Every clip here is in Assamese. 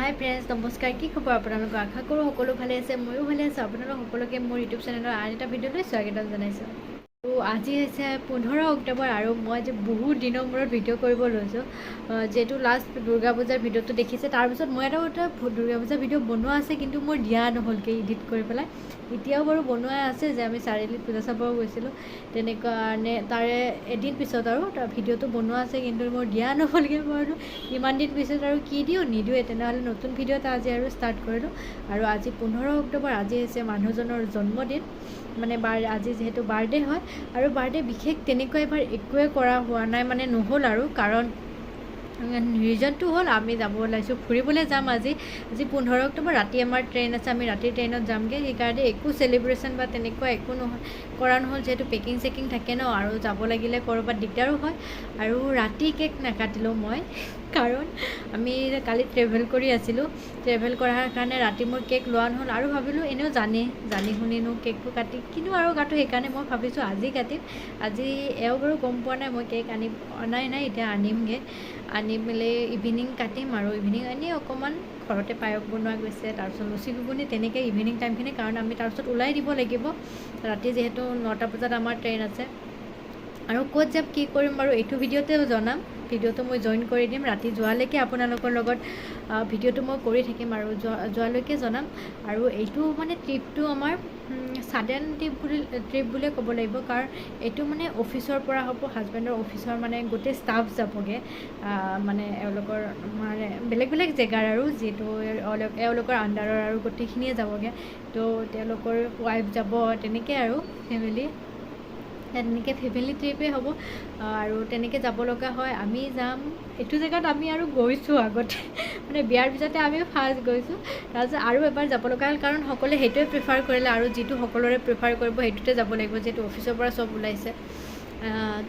হাই ফ্ৰেণ্ডছ, নমস্কাৰ। কি খবৰ আপোনালোকৰ? আশা কৰোঁ সকলো ভালে আছে, ময়ো ভালে আছোঁ। আপোনালোক সকলোকে মোৰ ইউটিউব চেনেলৰ আন এটা ভিডিঅ'লৈ স্বাগতম জনাইছোঁ। তো আজি হৈছে 15 অক্টোবৰ আৰু মই যে বহুত দিনৰ মূৰত ভিডিঅ' কৰিব লৈছোঁ। যিহেতু লাষ্ট দুৰ্গা পূজাৰ ভিডিঅ'টো দেখিছে, তাৰপিছত মই এটা দুৰ্গা পূজাৰ ভিডিঅ' বনোৱা আছে, কিন্তু মোৰ দিয়া নহ'লগৈ এডিট কৰি পেলাই। এতিয়াও বাৰু বনোৱা আছে যে আমি চাৰিআলিত পূজা চাব গৈছিলোঁ, তেনেকুৱা তাৰে এদিন পিছত আৰু তাৰ ভিডিঅ'টো বনোৱা আছে, কিন্তু মোৰ দিয়া নহ'লগৈ বাৰু। ইমান দিন পিছত আৰু কি নিদিওঁৱে, তেনেহ'লে নতুন ভিডিঅ' এটা আজি আৰু ষ্টাৰ্ট কৰিলোঁ। আৰু আজি 15 অক্টোবৰ, আজি হৈছে মানুহজনৰ জন্মদিন, মানে আজি যিহেতু বাৰ্থডে হয়। আৰু বাৰ্থডে বিশেষ তেনেকুৱা এবাৰ একোৱে কৰা হোৱা নাই, মানে নহ'ল আৰু। কাৰণ ৰিজনটো হ'ল আমি যাব ওলাইছোঁ, ফুৰিবলৈ যাম আজি 15 অক্টোবৰ। ৰাতি আমাৰ ট্ৰেইন আছে, আমি ৰাতিৰ ট্ৰেইনত যামগৈ। সেইকাৰণে একো চেলিব্ৰেশ্যন বা তেনেকুৱা একো কৰা নহ'ল, যিহেতু পেকিং চেকিং থাকে ন, আৰু যাব লাগিলে ক'ৰবাত দিগদাৰো হয়। আৰু ৰাতি কেক নাকাটিলোঁ মই, কাৰণ আমি কালি ট্ৰেভেল কৰি আছিলোঁ। ট্ৰেভেল কৰাৰ কাৰণে ৰাতি মোৰ কেক লোৱা নহ'ল, আৰু ভাবিলোঁ এনেও জানি শুনিনো কেকটো কাটি কিনো আৰু কাটো, সেইকাৰণে মই ভাবিছোঁ আজি কাটিম। আজি এওঁ বাৰু গম পোৱা নাই মই কেক অনাই নাই, এতিয়া আনিমগৈ। আনি মেলি ইভিনিং কাটিম, আৰু ইভিনিং এনেই অকণমান ঘৰতে পায়স বনোৱা গৈছে, তাৰপিছত লুচি ঘুগুনি তেনেকৈ ইভিনিং টাইমখিনি, কাৰণ আমি তাৰপিছত ওলাই দিব লাগিব ৰাতি, যিহেতু 9টা বজাত আমাৰ ট্ৰেইন আছে। আৰু ক'ত যাম কি কৰিম বাৰু এইটো ভিডিঅ'তেও জনাম, ভিডিঅ'টো মই জইন কৰি দিম। ৰাতি যোৱালৈকে আপোনালোকৰ লগত ভিডিঅ'টো মই কৰি থাকিম, আৰু যোৱালৈকে জনাম। আৰু এইটো মানে ট্ৰিপটো আমাৰ ছাডেন ট্ৰিপ বুলিয়ে ক'ব লাগিব, কাৰণ এইটো মানে অফিচৰ পৰা হ'ব, হাজবেণ্ডৰ অফিচৰ মানে গোটেই ষ্টাফ যাবগৈ, মানে এওঁলোকৰ মানে বেলেগ বেলেগ জেগাৰ আৰু, যিহেতু এওঁলোকৰ আণ্ডাৰৰ আৰু গোটেইখিনিয়ে যাবগৈ। তো তেওঁলোকৰ ৱাইফ যাব, তেনেকৈ আৰু তেনেকৈ ফেমিলি ট্ৰিপেই হ'ব। আৰু তেনেকৈ যাব লগা হয়। আমি যাম এইটো জেগাত, আমি আৰু গৈছোঁ আগতে, মানে বিয়াৰ পিছতে আমি ফাৰ্ষ্ট গৈছোঁ। তাৰপিছত আৰু এবাৰ যাব লগা হ'ল, কাৰণ সকলোৱে সেইটোৱে প্ৰিফাৰ কৰিলে, আৰু যিটো সকলোৰে প্ৰিফাৰ কৰিব সেইটোতে যাব লাগিব, যিহেতু অফিচৰ পৰা চব ওলাইছে।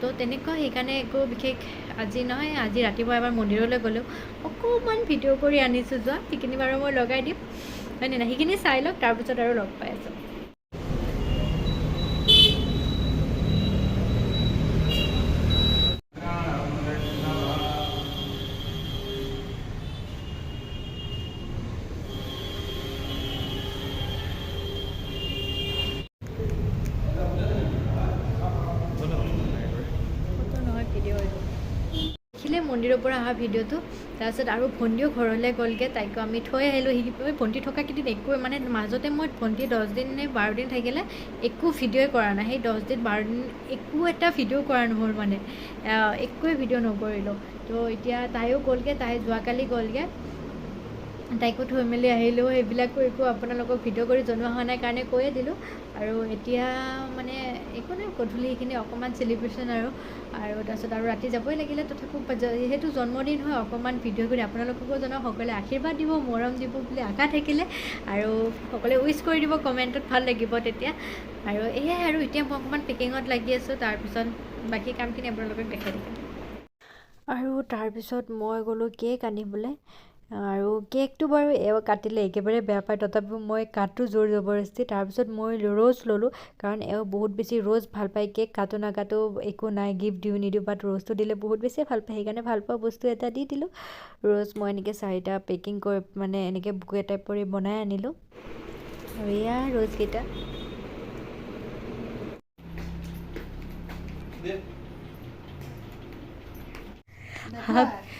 তো তেনেকুৱা, সেইকাৰণে একো বিশেষ আজি নহয়। আজি ৰাতিপুৱা এবাৰ মন্দিৰলৈ গ'লোঁ, অকণমান ভিডিঅ' কৰি আনিছোঁ যোৱা, সেইখিনি বাৰু মই লগাই দিম, হয়নে নাই? সেইখিনি চাই লওক, তাৰপিছত আৰু লগ পাই আছোঁ। দেখিলে মন্দিৰৰ পৰা অহা ভিডিঅ'টো। তাৰপিছত আৰু ভণ্টিও ঘৰলৈ গ'লগৈ, তাইকো আমি থৈ আহিলোঁ। ভণ্টি থকা কেইদিন একোৱে, মানে মাজতে মই ভণ্টি 10 দিন নে 12 দিন থাকিলে একো ভিডিঅ'ই কৰা নাই। সেই 10 দিন 12 দিন একো এটা ভিডিঅ' কৰা নহ'ল, মানে একোৱে ভিডিঅ' নকৰিলোঁ। তো এতিয়া তাইও গ'লগৈ, তাই যোৱাকালি গ'লগৈ, তাইকো থৈ মেলি আহিলোঁ। সেইবিলাকো একো আপোনালোকক ভিডিঅ' কৰি জনোৱা হোৱা নাই কাৰণে কৈয়ে দিলোঁ। আৰু এতিয়া মানে একো নাই, গধূলি সেইখিনি অকণমান চেলিব্ৰেশ্যন আৰু তাৰপিছত আৰু ৰাতি যাবই লাগিলে, তথাপিও যিহেতু জন্মদিন হয়, অকণমান ভিডিঅ' কৰি আপোনালোককো জনাওঁ, সকলোৱে আশীৰ্বাদ দিব, মৰম দিব বুলি আশা থাকিলে, আৰু সকলোৱে উইচ কৰি দিব কমেণ্টত, ভাল লাগিব তেতিয়া। আৰু এয়াই, আৰু এতিয়া মই অকণমান পেকিঙত লাগি আছোঁ, তাৰপিছত বাকী কামখিনি আপোনালোকক দেখাই দিম। আৰু তাৰপিছত মই গ'লোঁ কেক আনিবলৈ, আৰু কেকটো বাৰু কাটিলে একেবাৰে বেয়া পায়, তথাপিও মই কাটো জোৰ জবৰদস্তি। তাৰপিছত মই ৰ'জ ল'লোঁ, কাৰণ বহুত বেছি ৰ'জ ভাল পায়। কেক কাটো নাকাটো একো নাই, গিফ্ট দিওঁ নিদিওঁ, বাট ৰ'জটো দিলে বহুত বেছি ভাল পায়, সেইকাৰণে ভাল পোৱা বস্তু এটা দি দিলোঁ। ৰ'জ মই এনেকৈ 4টা পেকিং কৰি, মানে এনেকৈ বুকে টাইপ কৰি বনাই আনিলোঁ, আৰু এয়া ৰ'জকেইটা।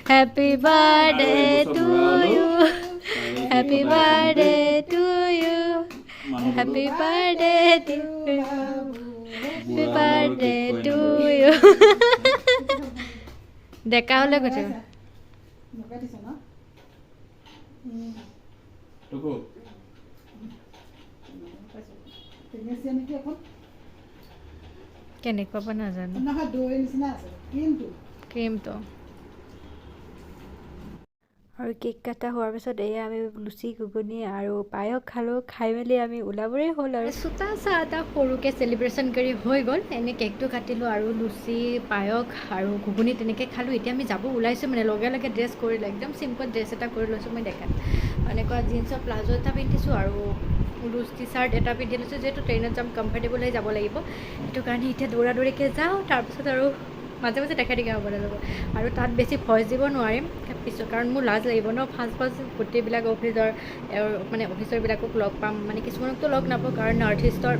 Happy birthday to you, happy birthday to you, happy birthday to you, happy birthday to you. ডেকা হ'লে কথা কেনেকুৱা বা নাজানো, ক্ৰীমটো। আৰু কেক কটা হোৱাৰ পিছত এয়া আমি লুচি ঘুগুনি আৰু পায়স খালোঁ। খাই মেলি আমি ওলাবৰে হ'ল, আৰু চোতা চাহ এটা সৰুকৈ চেলিব্ৰেশ্যন কৰি হৈ গ'ল। এনেই কেকটো কাটিলোঁ, আৰু লুচি পায়স আৰু ঘুগুনি তেনেকৈ খালোঁ। এতিয়া আমি যাব ওলাইছোঁ, মানে লগে লগে ড্ৰেছ কৰিলোঁ, একদম চিম্পল ড্ৰেছ এটা কৰি লৈছোঁ মই দেখাত। এনেকুৱা জিন্সৰ প্লাজো এটা পিন্ধিছোঁ, আৰু লুজ টি চাৰ্ট এটা পিন্ধি লৈছোঁ, যিহেতু ট্ৰেইনত যাম, কমফৰ্টেবল হৈ যাব লাগিব, সেইটো কাৰণে এতিয়া দৌৰা দৌৰিকৈ যাওঁ। তাৰপিছত আৰু মাজে মাজে দেখাই থাকে হ'বলৈ ল'ব আৰু তাত বেছি ভইচ দিব নোৱাৰিম পিছত কাৰণ মোৰ লাজ লাগিব ন ফাৰ্ষ্ট গোটেইবিলাক মানে অফিচাৰবিলাকক লগ পাম মানে কিছুমানকতো লগ নাপাওঁ কাৰণ নৰ্থ ইষ্টৰ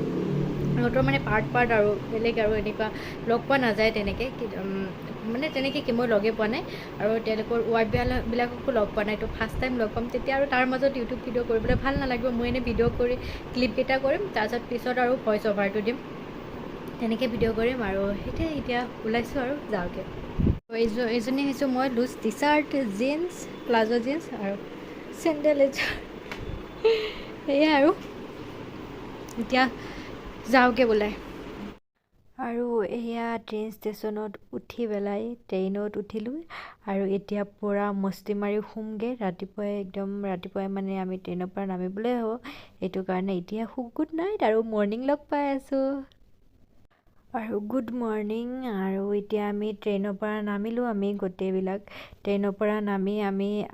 সিহঁতৰ মানে পাৰ্ট আৰু বেলেগ আৰু এনেকুৱা লগ পোৱা নাযায় তেনেকৈ মানে তেনেকৈ কি মই লগেই পোৱা নাই আৰু তেওঁলোকৰ ৱাইফবিলাককো লগ পোৱা নাই তো ফাৰ্ষ্ট টাইম লগ পাম তেতিয়া আৰু তাৰ মাজত ইউটিউব ভিডিঅ' কৰিবলৈ ভাল নালাগিব মই এনেই ভিডিঅ' কৰি ক্লিপকেইটা কৰিম তাৰপিছত পিছত আৰু ভইচ অভাৰটো দিম তেনেকৈ ভিডিঅ' কৰিম আৰু সেইটোৱে এতিয়া ওলাইছোঁ আৰু যাওঁগৈ এইজনী হৈছোঁ মই loose T shirt jeans palazzo jeans আৰু চেণ্ডেল এযোৰ সেয়াই আৰু এতিয়া যাওঁগৈ বোলে আৰু এয়া ট্ৰেইন ষ্টেচনত উঠি পেলাই ট্ৰেইনত উঠিলোঁ আৰু এতিয়া পূৰা মস্তি মাৰি শুমগৈ ৰাতিপুৱাই মানে আমি ট্ৰেইনৰ পৰা নামিবলৈ হ'ব এইটো কাৰণে এতিয়া গুড নাইট আৰু মৰ্ণিং লগ পাই আছোঁ আৰু গুড মৰ্ণিং আৰু এতিয়া আমি ট্ৰেইনৰ পৰা নামিলোঁ আমি গোটেইবিলাক ট্ৰেইনৰ পৰা নামি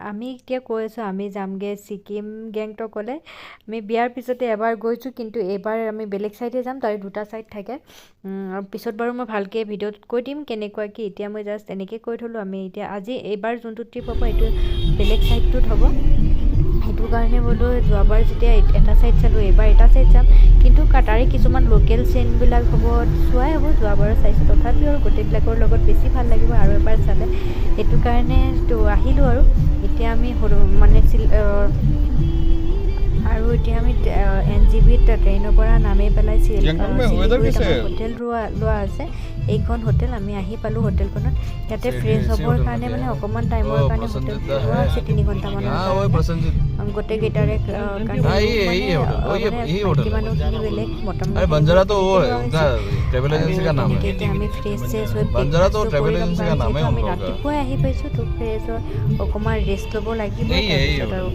আমি এতিয়া কৈ আছোঁ আমি যামগৈ ছিকিম গেংটকলৈ আমি বিয়াৰ পিছতে এবাৰ গৈছোঁ কিন্তু এইবাৰ আমি বেলেগ ছাইডে যাম তাৰে দুটা ছাইড থাকে আৰু পিছত বাৰু মই ভালকৈ ভিডিঅ'ত কৈ দিম কেনেকুৱা কি এতিয়া মই জাষ্ট এনেকৈ কৈ থ'লোঁ আমি এতিয়া আজি এইবাৰ যোনটো ট্ৰিপ হ'ব এইটো বেলেগ ছাইডটোত হ'ব সেইটো কাৰণে বোলো যোৱাবাৰ যেতিয়া এটা ছাইড চালোঁ এইবাৰ এটা ছাইড চাম কিন্তু তাৰে কিছুমান লোকেল চেইনবিলাক হ'ব চোৱাই হ'ব যোৱাবাৰো চাইছোঁ তথাপিও আৰু গোটেইবিলাকৰ লগত বেছি ভাল লাগিব আৰু এবাৰ চালে সেইটো কাৰণে তো আহিলোঁ আৰু এতিয়া আমি মানে আৰু এতিয়া আমি NGBত ট্ৰেইনৰ পৰা নামি পেলাই হোটেল লোৱা আছে এইখন হোটেল আমি আহি পালোঁ হোটেলখনত ইয়াতে ফ্ৰেছ হ'বৰ কাৰণে মানে অকণমান টাইমৰ কাৰণে হোটেল লোৱা আছে 3 ঘণ্টামানৰ গোটেইকেইটাৰে মানুহখিনি বেলেগ আমি ফ্ৰেছ আমি ৰাতিপুৱাই আহি পাইছোঁ তো ফ্ৰেছ হৈ অকণমান ৰেষ্ট ল'ব লাগিব তাৰপিছত আৰু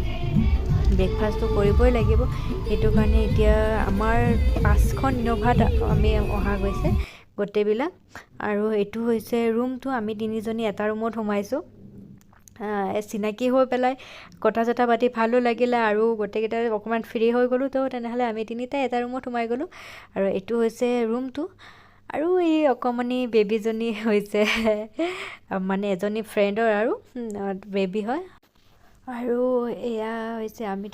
ব্ৰেকফাষ্টটো কৰিবই লাগিব সেইটো কাৰণে এতিয়া আমাৰ 5খন ইন'ভাত আমি অহা গৈছে গোটেইবিলাক আৰু এইটো হৈছে ৰুমটো আমি 3জনী এটা ৰুমত সোমাইছোঁ চিনাকি হৈ পেলাই কথা চথা পাতি ভালো লাগিলে আৰু গোটেইকেইটা অকণমান ফ্ৰী হৈ গ'লোঁ তো তেনেহ'লে আমি 3টাই এটা ৰুমত সোমাই গ'লোঁ আৰু এইটো হৈছে ৰুমটো আৰু এই অকণমানি বেবীজনী হৈছে মানে এজনী ফ্ৰেণ্ডৰ আৰু বেবী হয় আৰু এয়া হৈছে আমি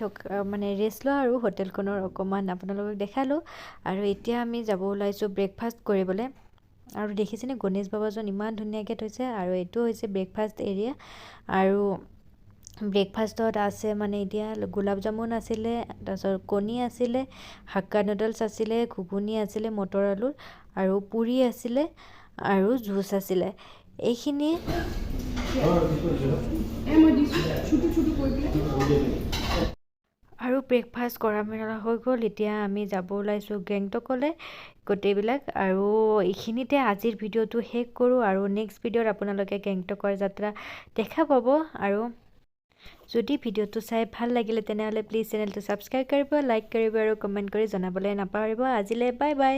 মানে ৰেষ্ট লোৱা আৰু হোটেলখনৰ অকণমান আপোনালোকক দেখালোঁ আৰু এতিয়া আমি যাব ওলাইছোঁ ব্ৰেকফাষ্ট কৰিবলৈ আৰু দেখিছেনে গণেশ বাবাজন ইমান ধুনীয়াকৈ থৈছে আৰু এইটো হৈছে ব্ৰেকফাষ্ট এৰিয়া আৰু ব্ৰেকফাষ্টত আছে মানে এতিয়া গোলাপ জামুন আছিলে তাৰপিছত কণী আছিলে হাক্কা নুডলছ আছিলে ঘুগুনি আছিলে মটৰ আলুৰ আৰু পুৰি আছিলে আৰু জুচ আছিলে এইখিনিয়ে আৰু ব্ৰেকফাষ্ট কৰা মেলা হৈ গ'ল এতিয়া আমি যাব ওলাইছোঁ গেংটকলৈ গোটেইবিলাক আৰু এইখিনিতে আজিৰ ভিডিঅ'টো শেষ কৰোঁ আৰু নেক্সট ভিডিঅ'ত আপোনালোকে গেংটকৰ যাত্ৰা দেখা পাব আৰু যদি ভিডিঅ'টো চাই ভাল লাগিলে তেনেহ'লে প্লিজ চেনেলটো ছাবস্ক্ৰাইব কৰিব লাইক কৰিব আৰু কমেণ্ট কৰি জনাবলৈ নাপাহৰিব আজিলৈ বাই বাই